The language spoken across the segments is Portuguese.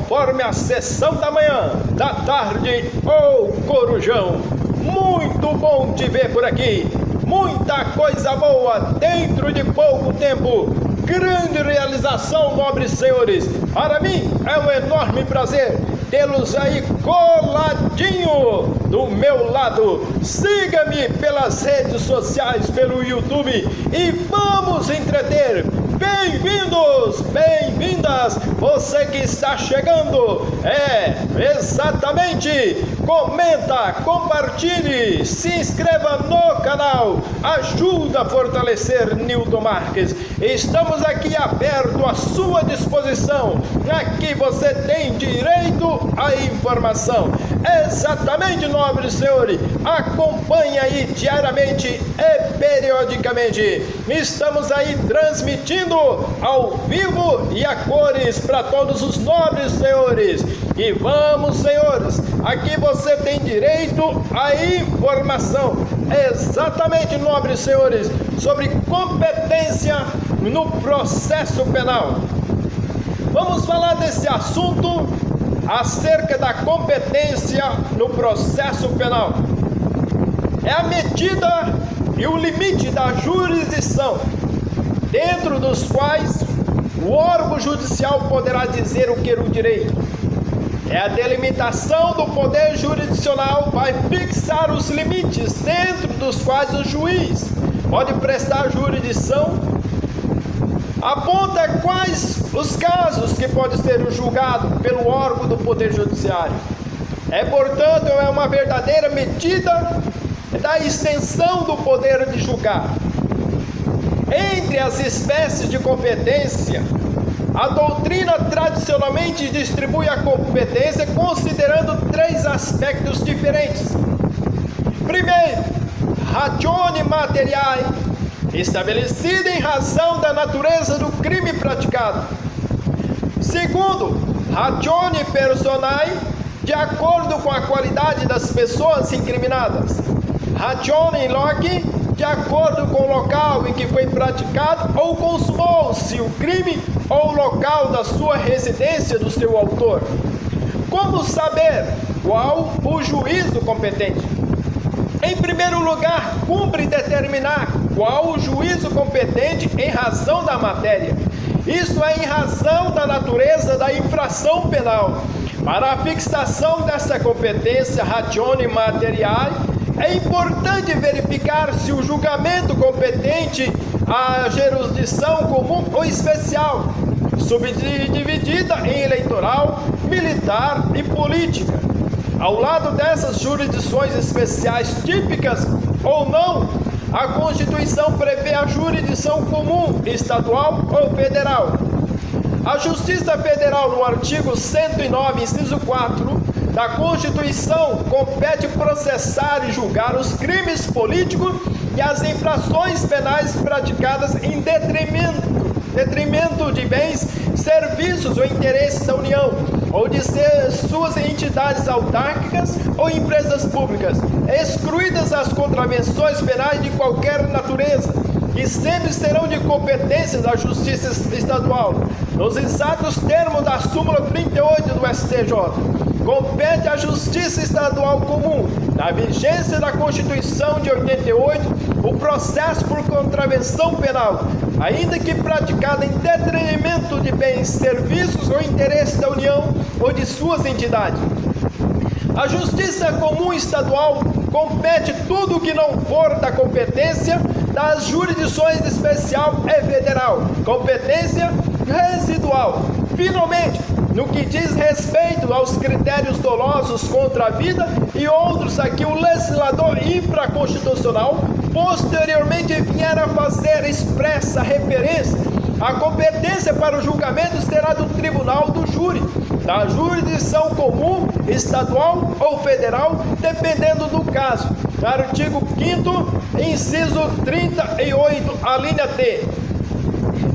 conforme a sessão da manhã, da tarde ou corujão. Muito bom te ver por aqui. Muita coisa boa dentro de pouco tempo. Grande realização, nobres senhores. Para mim é um enorme prazer tê-los aí coladinho do meu lado. Siga-me pelas redes sociais, pelo YouTube e vamos entreter. Bem-vindos, bem-vindas, você que está chegando, exatamente, comenta, compartilhe, se inscreva no canal, ajuda a fortalecer Nilton Marques. Estamos aqui aberto à sua disposição, aqui você tem direito à informação. Exatamente, nobres senhores, acompanhe aí diariamente e periodicamente. Estamos aí transmitindo ao vivo e a cores para todos os nobres senhores. E vamos, senhores, aqui você tem direito à informação. Exatamente, nobres senhores, sobre competência no processo penal. Vamos falar desse assunto acerca da competência no processo penal. É a medida e o limite da jurisdição, dentro dos quais o órgão judicial poderá dizer o que o direito. É a delimitação do poder jurisdicional, vai fixar os limites dentro dos quais o juiz pode prestar jurisdição, aponta quais os casos que pode ser julgado pelo órgão do poder judiciário. Portanto, é uma verdadeira medida da extensão do poder de julgar. Entre as espécies de competência, a doutrina tradicionalmente distribui a competência considerando três aspectos diferentes. Primeiro, ragione materiae, estabelecida em razão da natureza do crime praticado. Segundo, ragione personae, de acordo com a qualidade das pessoas incriminadas. Ragione loci, de acordo com o local em que foi praticado ou consumou-se o crime ou o local da sua residência do seu autor. Como saber qual o juízo competente? Em primeiro lugar, cumpre determinar qual o juízo competente em razão da matéria. Isso é, em razão da natureza da infração penal. Para a fixação dessa competência ragione materiae, é importante verificar se o julgamento competente à jurisdição comum ou especial, subdividida em eleitoral, militar e política. Ao lado dessas jurisdições especiais típicas ou não, a Constituição prevê a jurisdição comum, estadual ou federal. A Justiça Federal, no artigo 109, inciso 4, da Constituição, compete processar e julgar os crimes políticos e as infrações penais praticadas em detrimento de bens, serviços ou interesses da União, ou de suas entidades autárquicas ou empresas públicas, excluídas as contravenções penais de qualquer natureza, que sempre serão de competência da Justiça Estadual, nos exatos termos da súmula 38 do STJ. Compete à Justiça Estadual Comum, na vigência da Constituição de 88, o processo por contravenção penal, ainda que praticada em detrimento de bens, serviços ou interesses da União ou de suas entidades. A Justiça Comum Estadual compete tudo o que não for da competência das jurisdições especial e federal, competência residual. Finalmente, no que diz respeito aos critérios dolosos contra a vida e outros a que o legislador infraconstitucional posteriormente vier a fazer expressa referência, a competência para o julgamento será do tribunal do júri, da jurisdição comum, estadual ou federal, dependendo do caso. Artigo 5º, inciso 38, a linha T.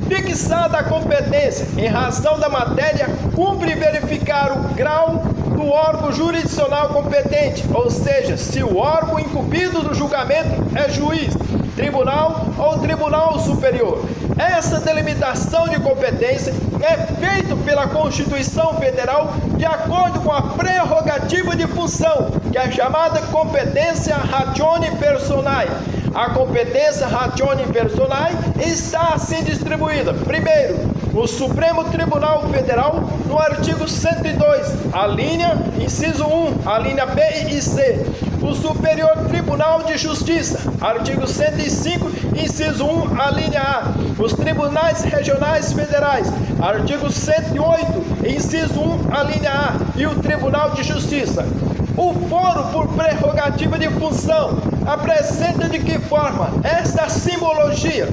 Fixada a competência em razão da matéria, cumpre verificar o grau do no órgão jurisdicional competente, ou seja, se o órgão incumbido do julgamento é juiz, tribunal ou tribunal superior. Essa delimitação de competência é feita pela Constituição Federal de acordo com a prerrogativa de função, que é chamada competência ratione personae. A competência ratione personae está assim distribuída. Primeiro, o Supremo Tribunal Federal, no artigo 102, a linha, inciso 1, a linha B e C. O Superior Tribunal de Justiça, artigo 105, inciso 1, a linha A. Os Tribunais Regionais Federais, artigo 108, inciso 1, a linha A. E o Tribunal de Justiça. O foro por prerrogativa de função apresenta de que forma esta simbologia?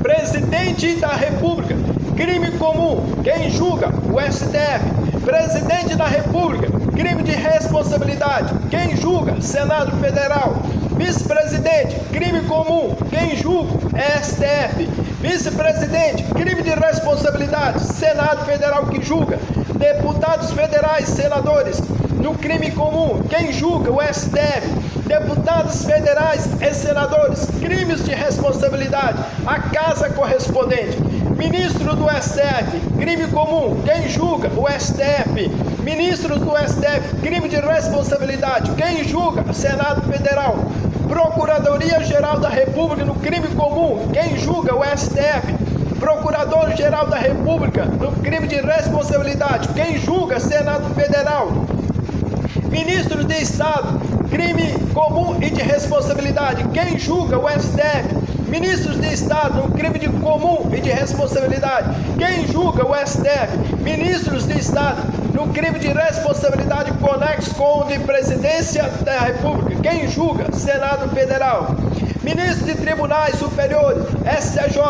Presidente da República, crime comum, quem julga? O STF. Presidente da República, crime de responsabilidade, quem julga? Senado Federal. Vice-presidente, crime comum, quem julga? STF. Vice-presidente, crime de responsabilidade, Senado Federal que julga. Deputados federais, senadores, no crime comum, quem julga? O STF. Deputados federais e senadores, crimes de responsabilidade, a casa correspondente. Ministro do STF, crime comum, quem julga? O STF. Ministros do STF, crime de responsabilidade, quem julga? Senado Federal. Procuradoria-Geral da República no crime comum, quem julga? O STF. Procurador-Geral da República no crime de responsabilidade, quem julga? Senado Federal. Ministros de Estado, crime comum e de responsabilidade, quem julga? O STF. Ministros de Estado no crime de comum e de responsabilidade, quem julga? O STF. Ministros de Estado no crime de responsabilidade conexo com o de presidência da República, quem julga? Senado Federal. Ministros de tribunais superiores, STJ,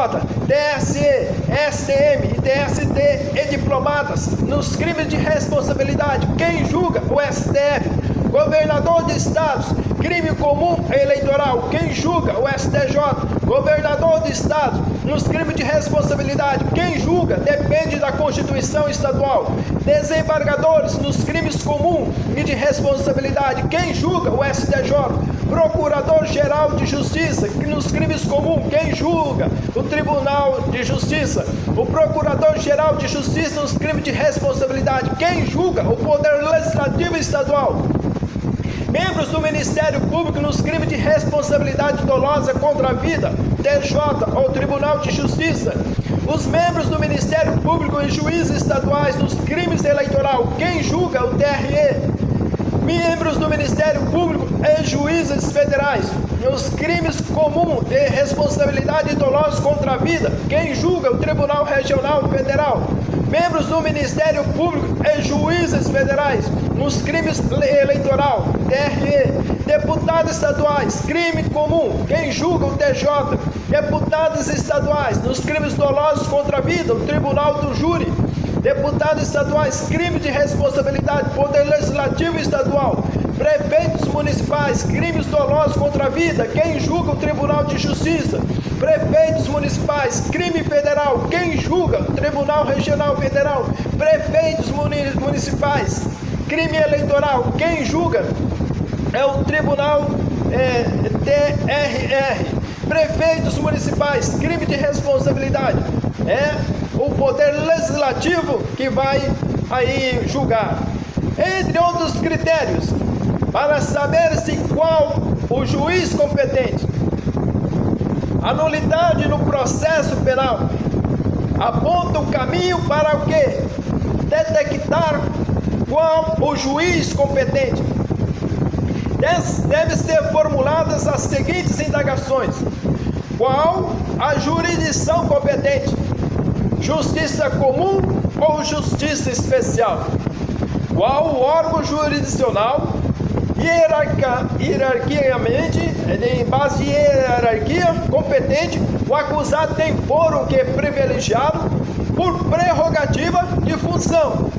TSE, STM e TST e diplomatas nos crimes de responsabilidade, quem julga? O STF. Governador de estados, crime comum eleitoral, quem julga? O STJ. Governador de estado, nos crimes de responsabilidade, quem julga? Depende da Constituição Estadual. Desembargadores, nos crimes comum e de responsabilidade, quem julga? O STJ. Procurador-Geral de Justiça, nos crimes comuns, quem julga? O Tribunal de Justiça. O Procurador-Geral de Justiça, nos crimes de responsabilidade, quem julga? O Poder Legislativo Estadual. Membros do Ministério Público nos crimes de responsabilidade dolosa contra a vida, TJ ou Tribunal de Justiça. Os membros do Ministério Público e juízes estaduais nos crimes eleitoral, quem julga? O TRE. Membros do Ministério Público e juízes federais nos crimes comuns de responsabilidade dolosa contra a vida, quem julga? O Tribunal Regional Federal. Membros do Ministério Público e juízes federais nos crimes eleitoral, TRE. Deputados estaduais, crime comum, quem julga? O TJ. Deputados estaduais nos crimes dolosos contra a vida, o Tribunal do Júri. Deputados estaduais, crime de responsabilidade, Poder Legislativo Estadual. Prefeitos municipais, crimes dolosos contra a vida, quem julga? O Tribunal de Justiça. Prefeitos municipais, crime federal, quem julga? O Tribunal Regional Federal. Prefeitos municipais, crime eleitoral, quem julga? É o Tribunal TRR. Prefeitos municipais, crime de responsabilidade, é o Poder Legislativo que vai aí julgar. Entre outros critérios, para saber-se qual o juiz competente. A nulidade no processo penal aponta o caminho para o quê? Detectar qual o juiz competente. Deve ser formuladas as seguintes indagações: qual a jurisdição competente? Justiça comum ou justiça especial? Qual o órgão jurisdicional? Hierarquicamente, em base de hierarquia competente, o acusado tem foro que é privilegiado por prerrogativa de função.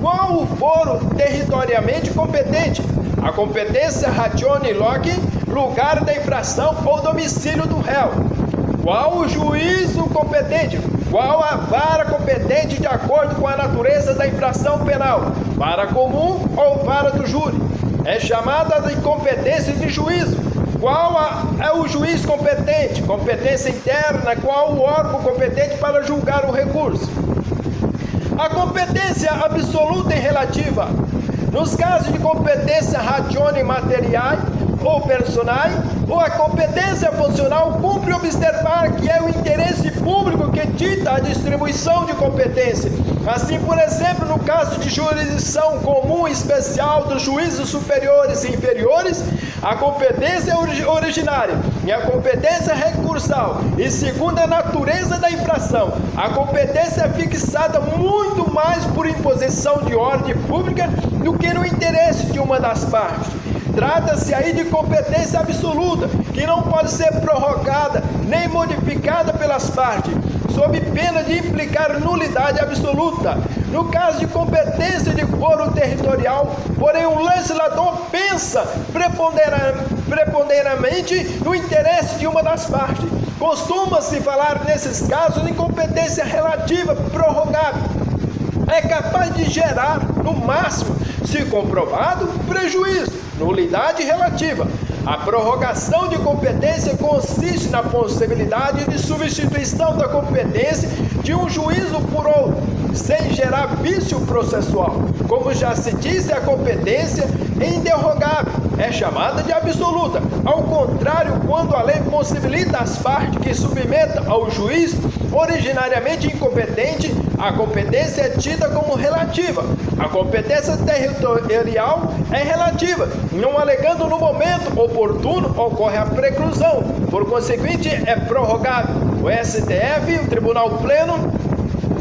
Qual o foro territorialmente competente? A competência ratione loci, lugar da infração ou domicílio do réu. Qual o juízo competente? Qual a vara competente de acordo com a natureza da infração penal? Vara comum ou vara do júri? É chamada de competência de juízo. Qual é o juiz competente? Competência interna. Qual o órgão competente para julgar o recurso? A competência absoluta e relativa. Nos casos de competência ratione materiais ou personais, ou a competência funcional, cumpre observar que é o interesse público que dita a distribuição de competência. Assim, por exemplo, no caso de jurisdição comum e especial dos juízes superiores e inferiores, a competência é originária e a competência recursal, e segundo a natureza da infração, a competência é fixada muito mais por imposição de ordem pública do que no interesse de uma das partes. Trata-se aí de competência absoluta, que não pode ser prorrogada nem modificada pelas partes, sob pena de implicar nulidade absoluta. No caso de competência de foro territorial, porém o legislador pensa preponderantemente no interesse de uma das partes. Costuma-se falar nesses casos em competência relativa prorrogável. É capaz de gerar, no máximo, se comprovado, prejuízo, nulidade relativa. A prorrogação de competência consiste na possibilidade de substituição da competência de um juízo por outro, sem gerar vício processual. Como já se disse, a competência é inderrogável, é chamada de absoluta. Ao contrário, quando a lei possibilita às partes que submetam ao juiz originariamente incompetente, a competência é tida como relativa. A competência territorial é relativa, não alegando no momento oportuno, ocorre a preclusão. Por conseguinte, é prorrogável. O STF, o Tribunal Pleno,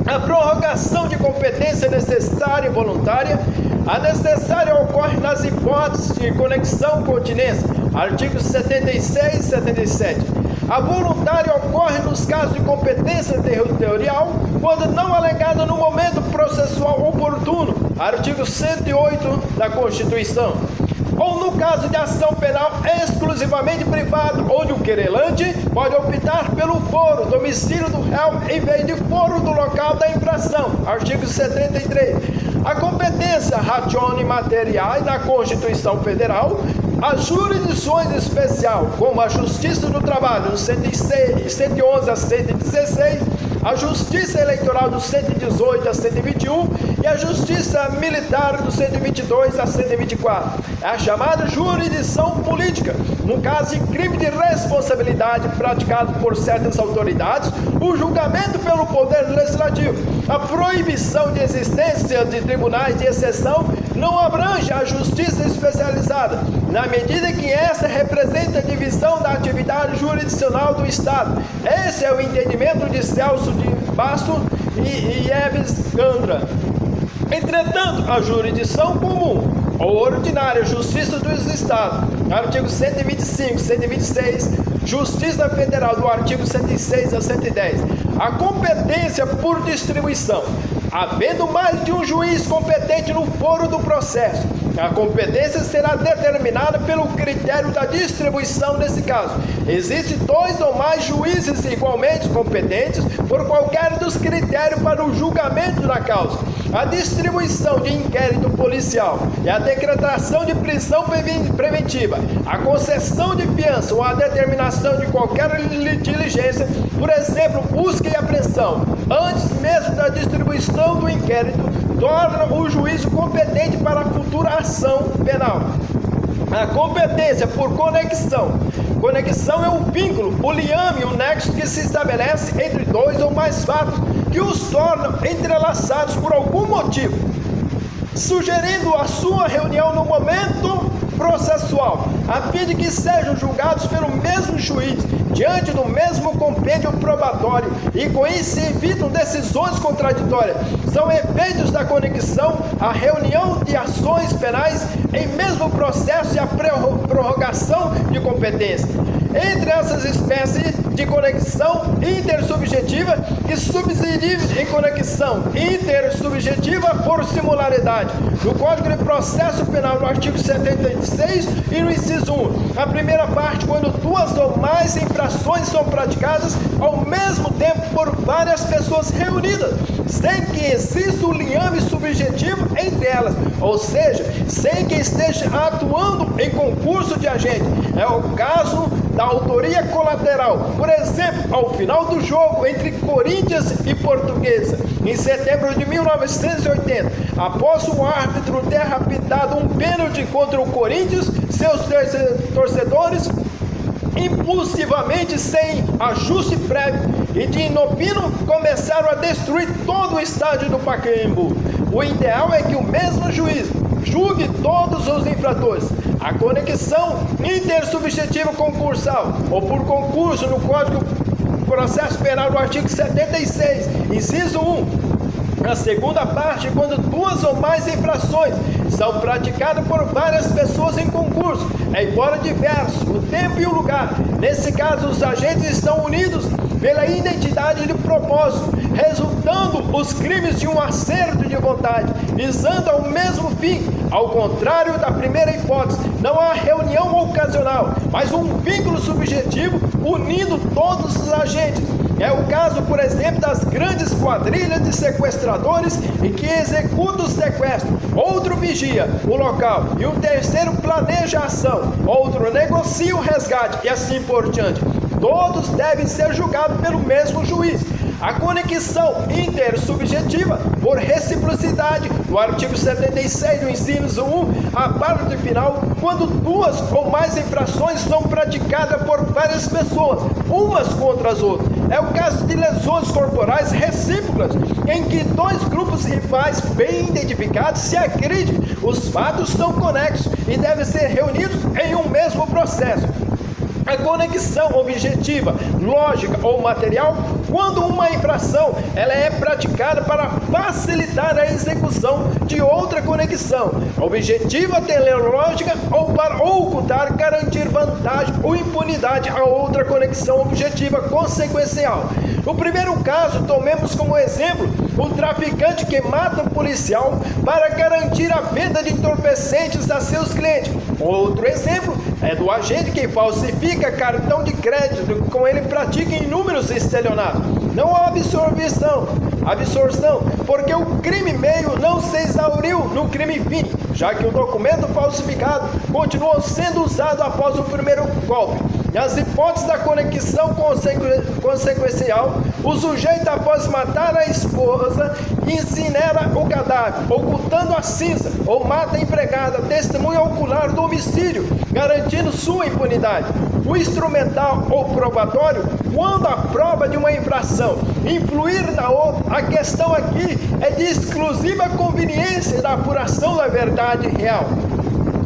a prorrogação de competência necessária e voluntária. A necessária ocorre nas hipóteses de conexão continência, artigos 76 e 77. A voluntária ocorre nos casos de competência territorial, quando não alegada no momento processual oportuno, artigo 108 da Constituição. Ou no caso de ação penal exclusivamente privada, onde o querelante pode optar pelo foro, domicílio do réu, em vez de foro do local da infração, artigo 73. A competência ratione materiais da Constituição Federal, as jurisdições especiais, como a Justiça do Trabalho, do 111 a 116, a Justiça Eleitoral do 118 a 121 e a Justiça Militar do 122 a 124. É a chamada jurisdição política. No caso de crime de responsabilidade praticado por certas autoridades, o julgamento pelo Poder Legislativo. A proibição de existência de tribunais de exceção não abrange a justiça especializada, na medida que essa representa a divisão da atividade jurisdicional do Estado. Esse é o entendimento de Celso de Basto e Eves Gandra. Entretanto, a jurisdição comum ou ordinária, Justiça dos Estados, artigo 125, 126, Justiça Federal, do artigo 106 a 110. A competência por distribuição. Havendo mais de um juiz competente no foro do processo, a competência será determinada pelo critério da distribuição nesse caso. Existem dois ou mais juízes igualmente competentes por qualquer dos critérios para o julgamento da causa. A distribuição de inquérito policial e a decretação de prisão preventiva, a concessão de fiança ou a determinação de qualquer diligência, por exemplo, busca e apreensão, antes mesmo da distribuição do inquérito, torna o juízo competente para a futura ação penal. A competência por conexão. Conexão é o vínculo, o liame, o nexo que se estabelece entre dois ou mais fatos que os tornam entrelaçados por algum motivo, sugerindo a sua reunião no momento processual, a fim de que sejam julgados pelo mesmo juiz, diante do mesmo compêndio probatório, e com isso se evitam decisões contraditórias. São efeitos da conexão a reunião de ações penais em mesmo processo e a prorrogação de competência. entre essas espécies de conexão intersubjetiva e subsidiária em conexão intersubjetiva por similaridade. No Código de Processo Penal, no artigo 76 e no inciso 1, a primeira parte, quando duas ou mais infrações são praticadas ao mesmo tempo por várias pessoas reunidas, sem que exista um liame subjetivo entre elas, ou seja, sem que esteja atuando em concurso de agente. É o caso da autoria colateral. Por exemplo, ao final do jogo entre Corinthians e Portuguesa, em setembro de 1980, após o árbitro ter apitado um pênalti contra o Corinthians, seus torcedores, impulsivamente, sem ajuste prévio e de inopino, começaram a destruir todo o estádio do Pacaembu. O ideal é que o mesmo juiz julgue todos os infratores. A conexão intersubjetiva concursal ou por concurso no Código de Processo Penal, no artigo 76, inciso 1, na segunda parte, quando duas ou mais infrações são praticadas por várias pessoas em concurso, embora diversos, o tempo e o lugar. Nesse caso, os agentes estão unidos pela identidade de propósito, resultando os crimes de um acerto de vontade, visando ao mesmo fim. Ao contrário da primeira hipótese, não há reunião ocasional, mas um vínculo subjetivo unindo todos os agentes. É o caso, por exemplo, das grandes quadrilhas de sequestradores em que executa o sequestro, outro vigia o local e o terceiro planeja a ação, outro negocia o resgate e assim por diante. Todos devem ser julgados pelo mesmo juiz. A conexão intersubjetiva por reciprocidade, no artigo 76 do inciso 1, a parte final, quando duas ou mais infrações são praticadas por várias pessoas, umas contra as outras. É o caso de lesões corporais recíprocas, em que dois grupos rivais bem identificados se agridem. Os fatos são conexos e devem ser reunidos em um mesmo processo. A conexão objetiva, lógica ou material, quando uma infração ela é praticada para facilitar a execução de outra conexão objetiva, teleológica ou para ocultar, garantir vantagem ou impunidade a outra conexão objetiva consequencial. No primeiro caso, tomemos como exemplo o traficante que mata o policial para garantir a venda de entorpecentes a seus clientes. Outro exemplo é do agente que falsifica cartão de crédito, com ele pratica inúmeros estelionatos. Não há absorção, porque o crime meio não se exauriu no crime fim, já que o documento falsificado continuou sendo usado após o primeiro golpe. Nas hipóteses da conexão consequencial, o sujeito, após matar a esposa, incinera o cadáver, ocultando a cinza, ou mata a empregada, testemunha ocular do homicídio, garantindo sua impunidade. O instrumental ou probatório, quando a prova de uma infração influir na outra, a questão aqui é de exclusiva conveniência da apuração da verdade real.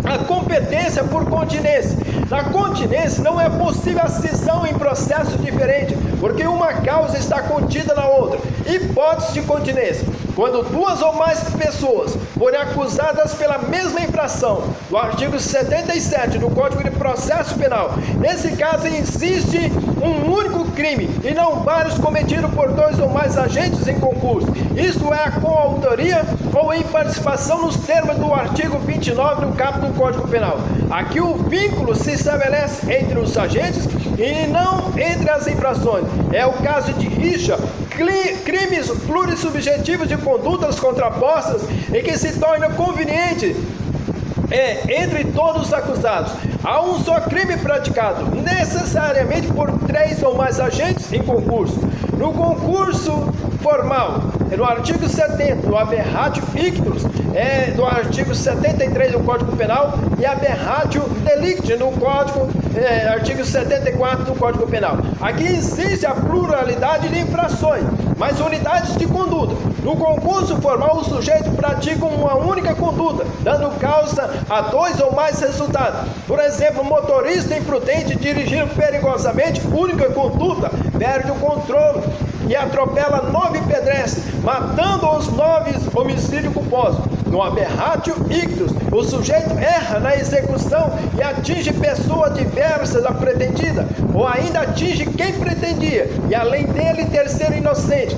A competência por continência. Na continência não é possível a cisão em processo diferente, porque uma causa está contida na outra. Hipótese de continência. Quando duas ou mais pessoas forem acusadas pela mesma infração, do artigo 77 do Código de Processo Penal, nesse caso existe um único crime e não vários cometidos por dois ou mais agentes em concurso. Isto é, a coautoria ou em participação nos termos do artigo 29 do caput do Código Penal. Aqui o vínculo se estabelece entre os agentes e não entre as infrações. É o caso de rixa, crimes plurissubjetivos de condutas contrapostas em que se torna conveniente entre todos os acusados. Há um só crime praticado, necessariamente por três ou mais agentes em concurso. No concurso formal, no artigo 70, do aberratio ictus, do artigo 73 do Código Penal, e aberratio delicti no Código, artigo 74 do Código Penal. Aqui existe a pluralidade de infrações, mas unidades de conduta. No concurso formal, o sujeito pratica uma única conduta, dando causa a dois ou mais resultados. Por exemplo, motorista imprudente dirigindo perigosamente, única conduta, perde o controle e atropela 9 pedestres, matando os 9 homicídios culposos. No aberratio ictus, o sujeito erra na execução e atinge pessoa adversa da pretendida, ou ainda atinge quem pretendia, e além dele terceiro inocente.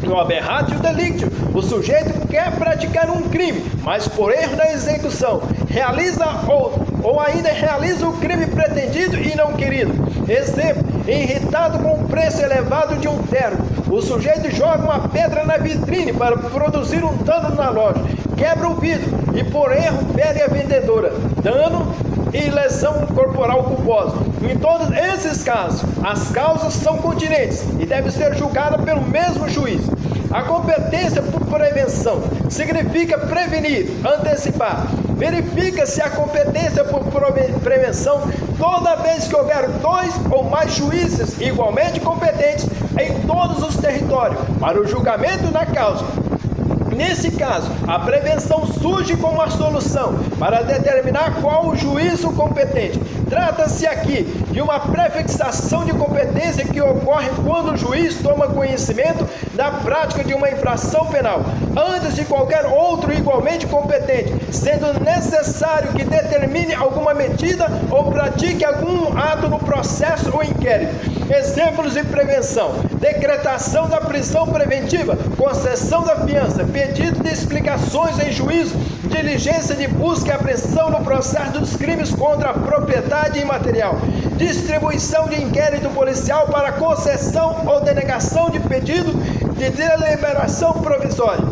No aberratio delictio, o sujeito quer praticar um crime, mas por erro na execução, realiza ou ainda realiza o crime pretendido e não querido. Exemplo, irritado com o preço elevado de um terno, o sujeito joga uma pedra na vitrine para produzir um dano na loja, quebra o vidro e por erro fere a vendedora, dano e lesão corporal culposa. Em todos esses casos, as causas são continentes e devem ser julgadas pelo mesmo juiz. A competência por prevenção significa prevenir, antecipar. Verifica-se a competência por prevenção toda vez que houver 2 ou mais juízes igualmente competentes em todos os territórios para o julgamento da causa. Nesse caso, a prevenção surge como a solução para determinar qual o juízo competente. Trata-se aqui de uma prefixação de competência que ocorre quando o juiz toma conhecimento da prática de uma infração penal, antes de qualquer outro igualmente competente, sendo necessário que determine alguma medida ou pratique algum ato no processo ou inquérito. Exemplos de prevenção: decretação da prisão preventiva, concessão da fiança, pedido de explicações em juízo, diligência de busca e apreensão no processo dos crimes contra a propriedade imaterial, distribuição de inquérito policial para concessão ou denegação de pedido de deliberação provisória.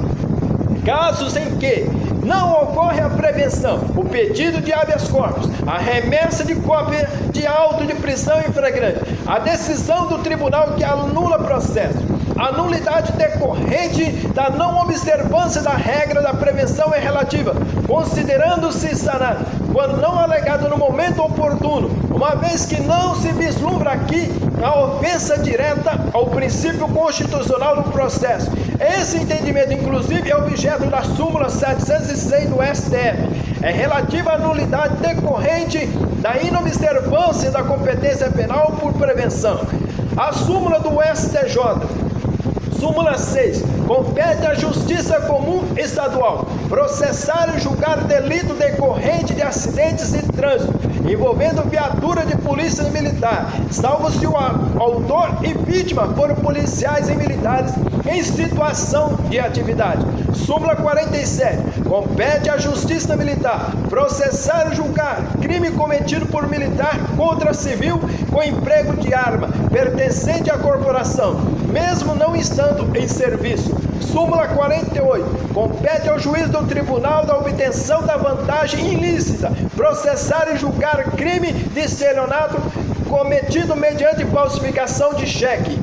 Casos em que não ocorre a prevenção, o pedido de habeas corpus, a remessa de cópia de auto de prisão em flagrante, a decisão do tribunal que anula processo, a nulidade decorrente da não observância da regra da prevenção é relativa, considerando-se sanado, quando não alegado no momento oportuno, uma vez que não se vislumbra aqui a ofensa direta ao princípio constitucional do processo. Esse entendimento, inclusive, é objeto da súmula 706 do STF. É relativa à nulidade decorrente da inobservância da competência penal por prevenção. A súmula do STJ, súmula 6, compete à Justiça Comum Estadual processar e julgar delito decorrente de acidentes de trânsito envolvendo viatura de polícia militar, salvo se o autor e vítima forem policiais e militares em situação de atividade. Súmula 47, compete à Justiça Militar processar e julgar crime cometido por militar contra civil com emprego de arma pertencente à corporação, mesmo não estando em serviço. Súmula 48, compete ao juiz do Tribunal da Obtenção da Vantagem Ilícita processar e julgar crime de estelionato cometido mediante falsificação de cheque.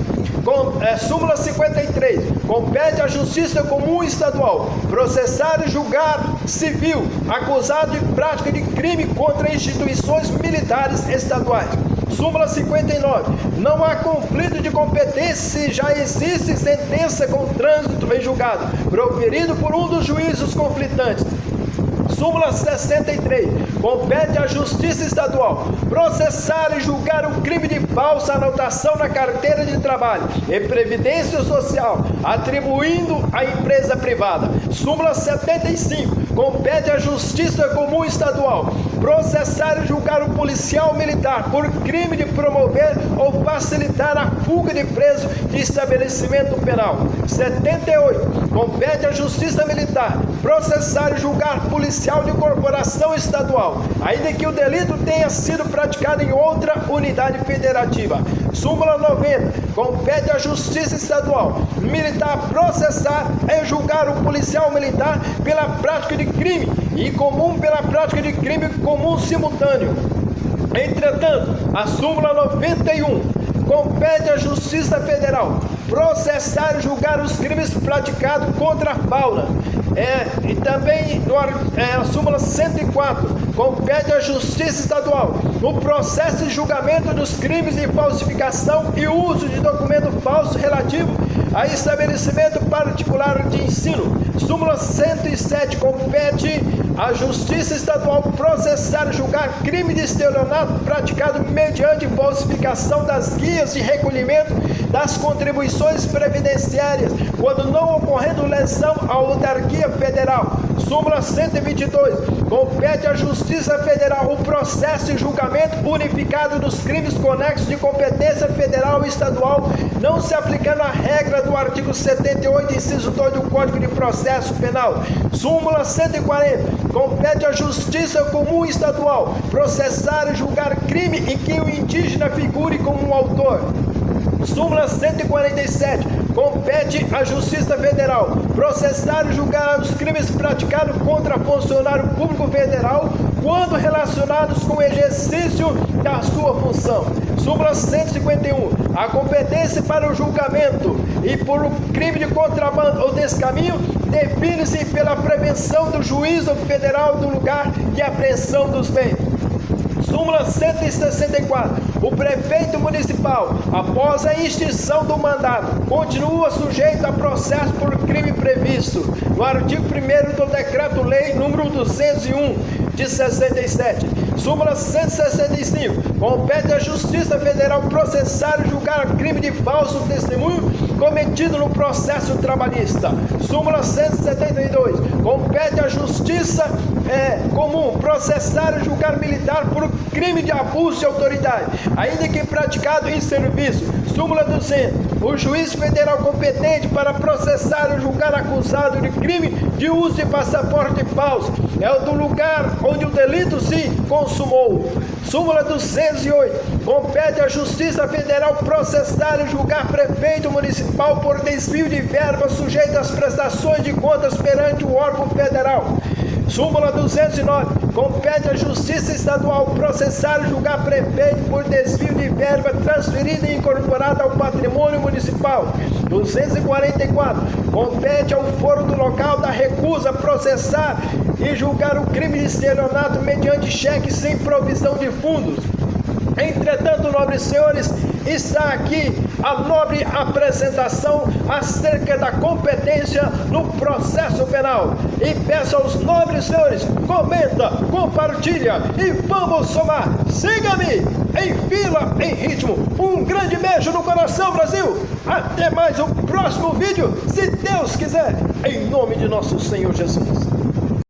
Súmula 53, compete à Justiça Comum Estadual processar e julgar civil acusado de prática de crime contra instituições militares estaduais. Súmula 59, não há conflito de competência se já existe sentença com trânsito em julgado, proferido por um dos juízos conflitantes. Súmula 63, compete à Justiça Estadual processar e julgar o crime de falsa anotação na carteira de trabalho e previdência social, atribuindo à empresa privada. Súmula 75, compete à Justiça Comum Estadual processar e julgar o policial militar por crime de promover ou facilitar a fuga de preso de estabelecimento penal. 78, compete à Justiça Militar processar e julgar policial de corporação estadual, ainda que o delito tenha sido praticado em outra unidade federativa. Súmula 90, compete à Justiça Estadual Militar processar e julgar o policial militar pela prática de crime e comum pela prática de crime comum simultâneo. Entretanto, a súmula 91 compete à Justiça Federal processar e julgar os crimes praticados contra a fauna. E também a súmula 104 compete à Justiça Estadual no processo de julgamento dos crimes de falsificação e uso de documento falso relativo a estabelecimento particular de ensino. Súmula 107 compete à Justiça Estadual processar e julgar crime de estelionato praticado mediante falsificação das guias de recolhimento da das contribuições previdenciárias, quando não ocorrendo lesão à autarquia federal. Súmula 122. Compete à Justiça Federal o processo e julgamento unificado dos crimes conexos de competência federal e estadual, não se aplicando a regra do artigo 78, inciso 2 do Código de Processo Penal. Súmula 140. Compete à Justiça Comum Estadual processar e julgar crime em que o indígena figure como um autor. Súmula 147. Compete à Justiça Federal processar e julgar os crimes praticados contra funcionário público federal quando relacionados com o exercício da sua função. Súmula 151. A competência para o julgamento e por o crime de contrabando ou descaminho define-se pela prevenção do juízo federal do lugar de apreensão dos bens. Súmula 164. O prefeito municipal, após a extinção do mandato, continua sujeito a processo por crime previsto no artigo 1º do Decreto-Lei número 201 de 67. Súmula 165. Compete à Justiça Federal processar e julgar crime de falso testemunho cometido no processo trabalhista. Súmula 172. Compete à Justiça Comum processar e julgar militar por crime de abuso de autoridade, ainda que praticado em serviço. Súmula 200. O juiz federal competente para processar e julgar acusado de crime de uso de passaporte falso é o do lugar onde o delito se consumou. Súmula 208. Compete à Justiça Federal processar e julgar prefeito municipal por desvio de verba sujeito às prestações de contas perante o órgão federal. Súmula 209. Compete à Justiça Estadual processar e julgar prefeito por desvio de verba transferida e incorporada ao patrimônio municipal. 244. Compete ao foro do local da recusa processar e julgar o crime de estelionato mediante cheque sem provisão de fundos. Entretanto, nobres senhores, está aqui a nobre apresentação acerca da competência no processo penal. E peço aos nobres senhores, comenta, compartilha e vamos somar. Siga-me em fila, em ritmo. Um grande beijo no coração, Brasil. Até mais o próximo vídeo, se Deus quiser, em nome de nosso Senhor Jesus.